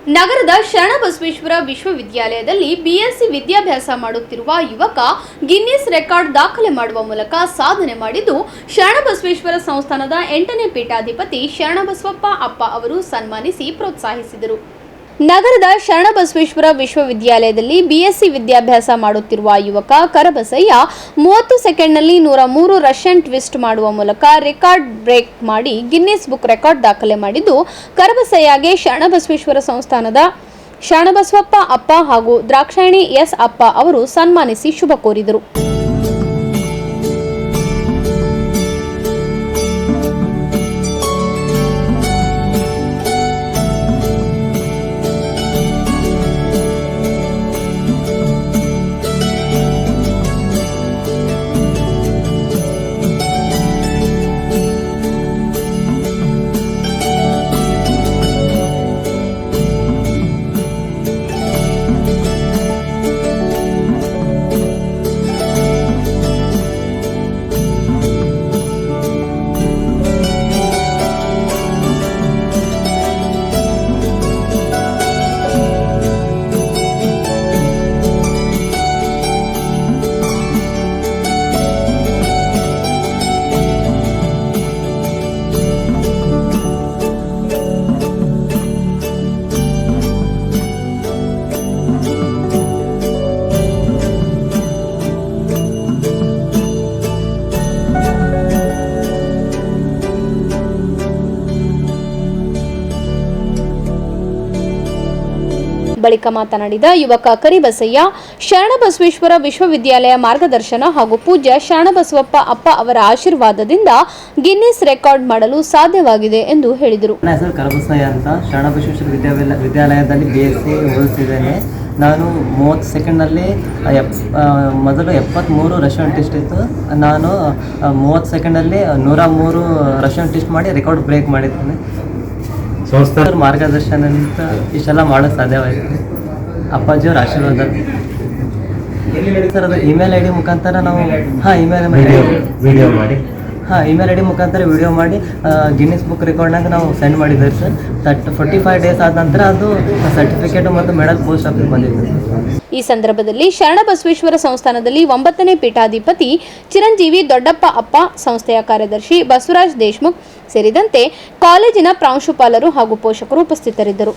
ನಗರದ ಶರಣಬಸವೇಶ್ವರ ವಿಶ್ವವಿದ್ಯಾಲಯದಲ್ಲಿ ಬಿಎಸ್ಸಿ ವಿದ್ಯಾಭ್ಯಾಸ ಮಾಡುತ್ತಿರುವ ಯುವಕ ಗಿನ್ನಿಸ್ ರೆಕಾರ್ಡ್ ದಾಖಲೆ ಮಾಡುವ ಮೂಲಕ ಸಾಧನೆ ಮಾಡಿದ್ದು ಶರಣಬಸವೇಶ್ವರ ಸಂಸ್ಥಾನದ 8ನೇ ಪೀಠಾಧಿಪತಿ ಶರಣಬಸವಪ್ಪ ಅಪ್ಪ ಅವರು ಸನ್ಮಾನಿಸಿ ಪ್ರೋತ್ಸಾಹಿಸಿದರು. ನಗರದ ಶರಣಬಸವೇಶ್ವರ ವಿಶ್ವವಿದ್ಯಾಲಯದಲ್ಲಿ ಬಿಎಸ್ಸಿ ವಿದ್ಯಾಭ್ಯಾಸ ಮಾಡುತ್ತಿರುವ ಯುವಕ ಕರಬಸಯ್ಯ 30 ಸೆಕೆಂಡ್ನಲ್ಲಿ 103 ರಷ್ಯನ್ ಟ್ವಿಸ್ಟ್ ಮಾಡುವ ಮೂಲಕ ರೆಕಾರ್ಡ್ ಬ್ರೇಕ್ ಮಾಡಿ ಗಿನ್ನಿಸ್ ಬುಕ್ ರೆಕಾರ್ಡ್ ದಾಖಲೆ ಮಾಡಿದ್ದು, ಕರಬಸಯ್ಯಗೆ ಶರಣಬಸವೇಶ್ವರ ಸಂಸ್ಥಾನದ ಶರಣಬಸವಪ್ಪ ಅಪ್ಪ ಹಾಗೂ ದ್ರಾಕ್ಷಾಯಣಿ ಎಸ್ ಅಪ್ಪ ಅವರು ಸನ್ಮಾನಿಸಿ ಶುಭ ಕೋರಿದರು. ಬಳಿಕ ಮಾತನಾಡಿದ ಯುವಕ ಕರಿಬಸಯ್ಯ, ಶರಣಬಸವೇಶ್ವರ ವಿಶ್ವವಿದ್ಯಾಲಯ ಮಾರ್ಗದರ್ಶನ ಹಾಗೂ ಪೂಜ್ಯ ಶರಣಬಸವಪ್ಪ ಅಪ್ಪ ಅವರ ಆಶೀರ್ವಾದದಿಂದ ಗಿನ್ನಿಸ್ ರೆಕಾರ್ಡ್ ಮಾಡಲು ಸಾಧ್ಯವಾಗಿದೆ ಎಂದು ಹೇಳಿದರು. ನನ್ನ ಹೆಸರು ಕರಬಸಯ್ಯ ಅಂತ. ಶರಣಬಸವೇಶ್ವರ ವಿದ್ಯಾಲಯದಲ್ಲಿ ಬಿಎಸ್ಸಿ ಓದಿಸಿದ್ದೇನೆ. ನಾನು 30 ಸೆಕೆಂಡ್ನಲ್ಲಿ ಮೊದಲು 73 ರಷ್ಯನ್ ಟೆಸ್ಟ್ ಇತ್ತು. ನಾನು 30 ಸೆಕೆಂಡಲ್ಲಿ 103 ರಷ್ಯನ್ ಟೆಸ್ಟ್ ಮಾಡಿ ರೆಕಾರ್ಡ್ ಬ್ರೇಕ್ ಮಾಡಿದ್ದೇನೆ. ಸಂಸ್ಥಾನ ಮಾರ್ಗದರ್ಶನದಿಂದ ಇಷ್ಟೆಲ್ಲ ಮಾಡೋಕ್ಕೆ ಸಾಧ್ಯವಾಯಿತು. ಅಪ್ಪಾಜಿಯವ್ರ ಆಶೀರ್ವಾದ. ಸರ್ ಅದು ಇಮೇಲ್ ಐ ಡಿ ಮುಖಾಂತರ ನಾವು ಇಮೇಲ್ ಐ ಡಿ ಮುಖಾಂತರ ವಿಡಿಯೋ ಮಾಡಿ ಗಿನ್ನಿಸ್ ಬುಕ್ ರೆಕಾರ್ಡ್ನಾಗ ನಾವು ಸೆಂಡ್ ಮಾಡಿದ್ದೇವೆ ಸರ್. 45 ಡೇಸ್ ಆದ ನಂತರ ಅದು ಸರ್ಟಿಫಿಕೇಟ್ ಮತ್ತು ಮೆಡಲ್ ಪೋಸ್ಟ್ ಆಫೀಸ್ ಬಂದಿದೆ. ಈ ಸಂದರ್ಭದಲ್ಲಿ ಶರಣಬಸವೇಶ್ವರ ಸಂಸ್ಥಾನದಲ್ಲಿ 9ನೇ ಪೀಠಾಧಿಪತಿ ಚಿರಂಜೀವಿ ದೊಡ್ಡಪ್ಪ ಅಪ್ಪ, ಸಂಸ್ಥೆಯ ಕಾರ್ಯದರ್ಶಿ ಬಸವರಾಜ್ ದೇಶಮುಖ್ ಸೇರಿದಂತೆ ಕಾಲೇಜಿನ ಪ್ರಾಂಶುಪಾಲರು ಹಾಗೂ ಪೋಷಕರು ಉಪಸ್ಥಿತರಿದ್ದರು.